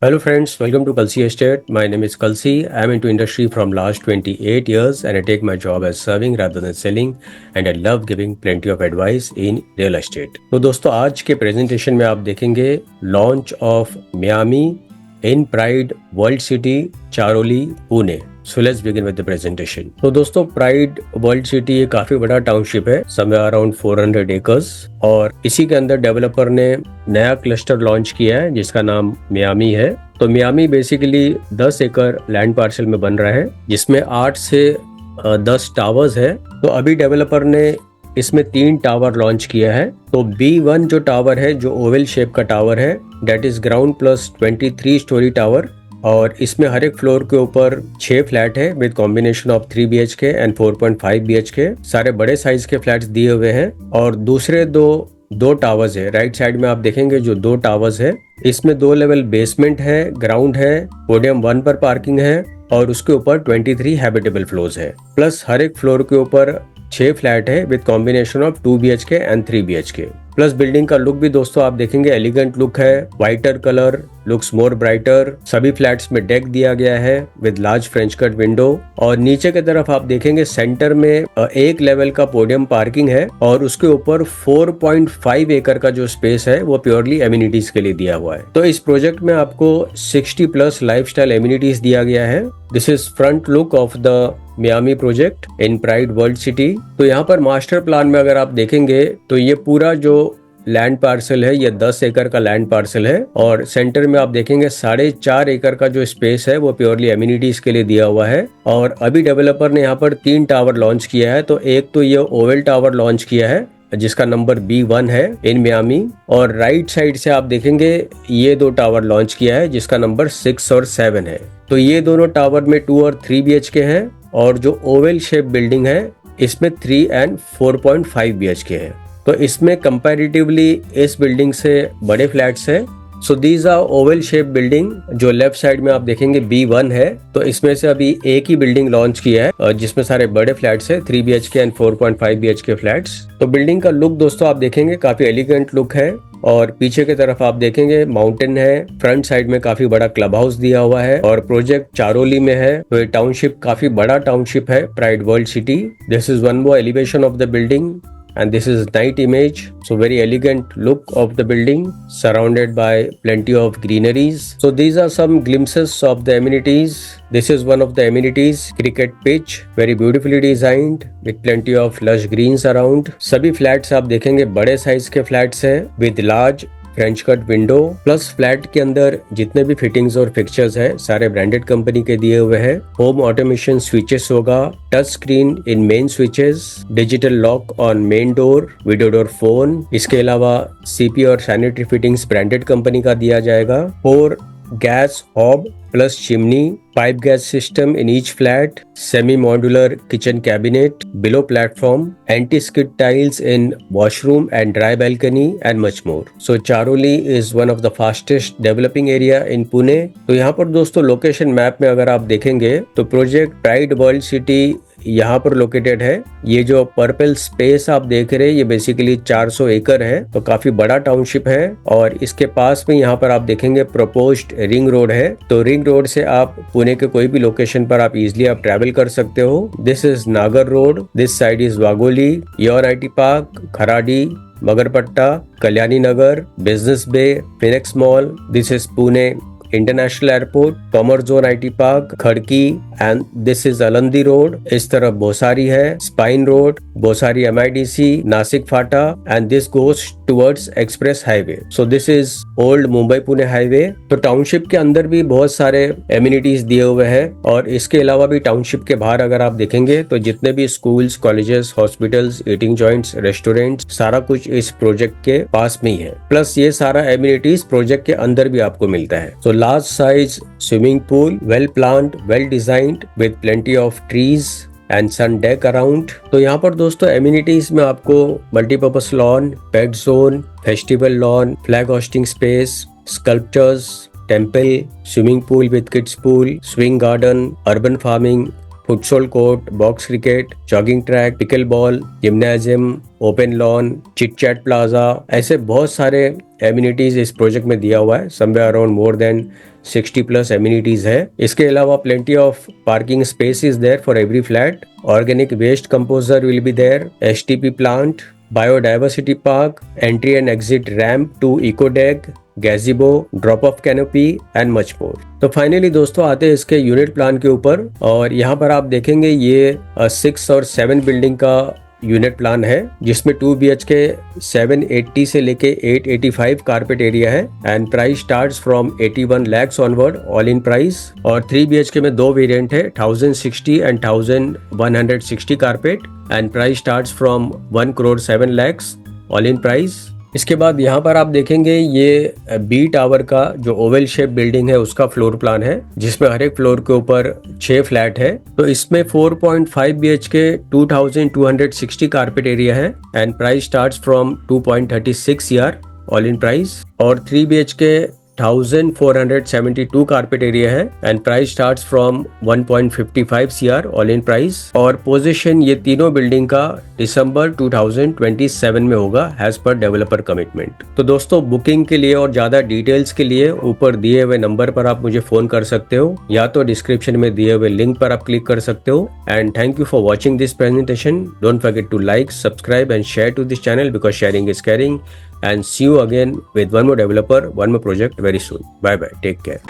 Hello friends, welcome to Kalsi Estate. My name is Kalsi. I am into industry from last 28 years and I take my job as serving rather than selling and I love giving plenty of advice in real estate. तो दोस्तों आज के presentation में आप देखेंगे launch of Miami in pride world city charoli Pune. So let's begin with the presentation. तो दोस्तों pride world city ये काफी बड़ा टाउनशिप है, समवेयर अराउंड 400 एकर्स और इसी के अंदर डेवलपर ने नया क्लस्टर लॉन्च किया है जिसका नाम मियामी है। तो मियामी बेसिकली 10 एकड़ लैंड पार्सल में बन रहा है जिसमें 8 से 10 टावर्स है। तो अभी डेवलपर ने इसमें 3 टावर लॉन्च किया है। तो B1 जो टावर है, जो ओवल शेप का टावर है, that is ground plus 23 storey tower और इसमें हर एक फ्लोर के ऊपर 6 फ्लैट है with combination of 3 BHK and 4.5 BHK। सारे बड़े साइज के फ्लैट्स दिए हुए हैं और दूसरे दो टावर्स है। राइट साइड में आप देखेंगे जो 2 टावर्स है, इसमें 2 लेवल बेसमेंट है, ग्राउंड है, पोडियम 1 पर पार्किंग है और उसके ऊपर 23 हैबिटेबल फ्लोर्स है। प्लस हर एक फ्लोर के ऊपर 6 फ्लैट है with combination of 2 BHK and 3 BHK। Plus building का लुक भी दोस्तों आप देखेंगे एलिगेंट लुक है, वाइटर कलर लुक्स मोर ब्राइटर। सभी फ्लैट्स में डेक दिया गया है with large French cut window और नीचे की तरफ आप देखेंगे सेंटर में 1 लेवल का पोडियम पार्किंग है और उसके ऊपर 4.5 एकड़ का जो स्पेस है वो प्योरली एमिनिटीज के लिए दिया हुआ है। तो इस प्रोजेक्ट में आपको 60 प्लस लाइफस्टाइल एमिनिटीज दिया गया है। This is front look of the Miami project in pride world city. तो यहाँ पर मास्टर प्लान में अगर आप देखेंगे तो ये पूरा जो लैंड पार्सल है ये 10 एकड़ का लैंड पार्सल है और सेंटर में आप देखेंगे 4.5 एकड़ का जो स्पेस है वो प्योरली एमिनिटीज के लिए दिया हुआ है। और अभी डेवलपर ने यहाँ पर 3 टावर लॉन्च किया है। तो एक तो ये ओवल टावर लॉन्च किया है जिसका नंबर B1 है इन मियामी और राइट साइड से आप देखेंगे ये 2 टावर लॉन्च किया है जिसका नंबर 6 और 7 है। तो ये दोनों टावर में 2 और 3 BHK है और जो ओवल शेप बिल्डिंग है इसमें 3 एंड 4.5 BHK है। तो इसमें कंपैरेटिवली इस बिल्डिंग से बड़े फ्लैट्स है। So these are oval shape building. जो लेफ्ट साइड में आप देखेंगे B1 है तो इसमें से अभी एक ही बिल्डिंग लॉन्च किया है जिसमें सारे बड़े फ्लैट्स है, 3 BHK एंड 4.5 BHK फ्लैट्स। तो बिल्डिंग का लुक दोस्तों आप देखेंगे काफी एलिगेंट लुक है और पीछे की तरफ आप देखेंगे माउंटेन है। फ्रंट साइड में काफी बड़ा क्लब हाउस दिया हुआ है और प्रोजेक्ट चारोली में है। तो ये टाउनशिप काफी बड़ा टाउनशिप है, pride world city. This is one more elevation of the building and this is night image. So very elegant look of the building surrounded by plenty of greeneries. So these are some glimpses of the amenities. This is one of the amenities, cricket pitch, very beautifully designed with plenty of lush greens around. सभी flats आप देखेंगे बड़े size के flats हैं with large French cut window. Plus flat के अंदर जितने भी फिटिंग्स और फिक्चर्स है सारे ब्रांडेड कंपनी के दिए हुए हैं। होम ऑटोमेशन स्विचेस होगा, touch screen in main switches, digital lock on main door, video door phone. इसके अलावा सीपी और सैनिटरी फिटिंग्स ब्रांडेड कंपनी का दिया जाएगा। 4 gas hob plus chimney, pipe gas system in each flat, semi modular kitchen cabinet below platform, anti skid tiles in washroom and dry balcony and much more. So Charoli is one of the fastest developing area in Pune. तो यहाँ पर दोस्तों location map में अगर आप देखेंगे तो project pride world city यहाँ पर लोकेटेड है। ये जो पर्पल स्पेस आप देख रहे हैं ये बेसिकली 400 एकड़ है, तो काफी बड़ा टाउनशिप है। और इसके पास में यहाँ पर आप देखेंगे प्रपोज्ड रिंग रोड है। तो रिंग रोड से आप पुणे के कोई भी लोकेशन पर आप इजिली आप ट्रैवल कर सकते हो। This is Nagar road, this side is Wagholi, your IT park, Kharadi, Magarpatta, Kalyani Nagar, business bay, Phoenix mall. This is Pune international airport, commerce zone IT park, Khadki and this is Alandi road. इस तरफ बोसारी है, spine road, Bhosari MIDC, Nashik Phata and this goes towards express highway. So this is old Mumbai Pune highway. तो township के अंदर भी बहुत सारे amenities दिए हुए हैं और इसके अलावा भी टाउनशिप के बाहर अगर आप देखेंगे तो जितने भी schools, colleges, hospitals, eating joints, restaurants, सारा कुछ इस प्रोजेक्ट के पास में ही है। प्लस ये सारा एमिनिटीज प्रोजेक्ट के अंदर भी आपको मिलता है। तो large size swimming pool, well planned, well designed with plenty of trees and sun deck around. तो यहाँ पर दोस्तों एमिनिटीज में आपको multipurpose lawn, pet zone, festival lawn, flag hosting space, sculptures, temple, swimming pool with kids pool, swing garden, urban farming, futsal court, box cricket, jogging track, pickle ball, gymnasium, open lawn, chit chat plaza, ऐसे बहुत सारे amenities इस project में दिया हुआ है। Somewhere around more than 60 plus amenities है। इसके अलावा plenty of parking space is there for every flat. Organic waste composer will be there, STP plant, biodiversity park, entry and exit ramp to eco deck, gazebo, drop off canopy and much more. तो finally दोस्तों आते हैं इसके unit plan के ऊपर, और यहाँ पर आप देखेंगे ये 6 और 7 बिल्डिंग का यूनिट प्लान है, जिसमें 2 BHK 780 से लेके 885 कारपेट एरिया है and price starts from 81 lakhs onward all in price. और 3 BHK में 2 वेरिएंट है, 1060 and 1160 carpet and price starts from 1 crore 7 lakhs all in price. इसके बाद यहाँ पर आप देखेंगे ये बी टावर का जो ओवल शेप बिल्डिंग है उसका फ्लोर प्लान है, जिसमें हर एक फ्लोर के ऊपर 6 फ्लैट है। तो इसमें 4.5 BHK 2260 कारपेट एरिया है and price starts from 2.36 CR all in price. और 3 BHK 1472 कारपेट एरिया है and price starts from 1.55 CR all in price. और पोजीशन ये तीनों बिल्डिंग का दिसंबर 2027 में होगा एज पर डेवलपर कमिटमेंट। तो दोस्तों बुकिंग के लिए और ज्यादा डिटेल्स के लिए ऊपर दिए हुए नंबर पर आप मुझे फोन कर सकते हो, या तो डिस्क्रिप्शन में दिए हुए लिंक पर आप क्लिक कर सकते हो। And thank you for watching this presentation. Don't forget to like, subscribe and share to this channel because sharing is caring. And see you again with one more developer, one more project very soon. Bye bye. Take care.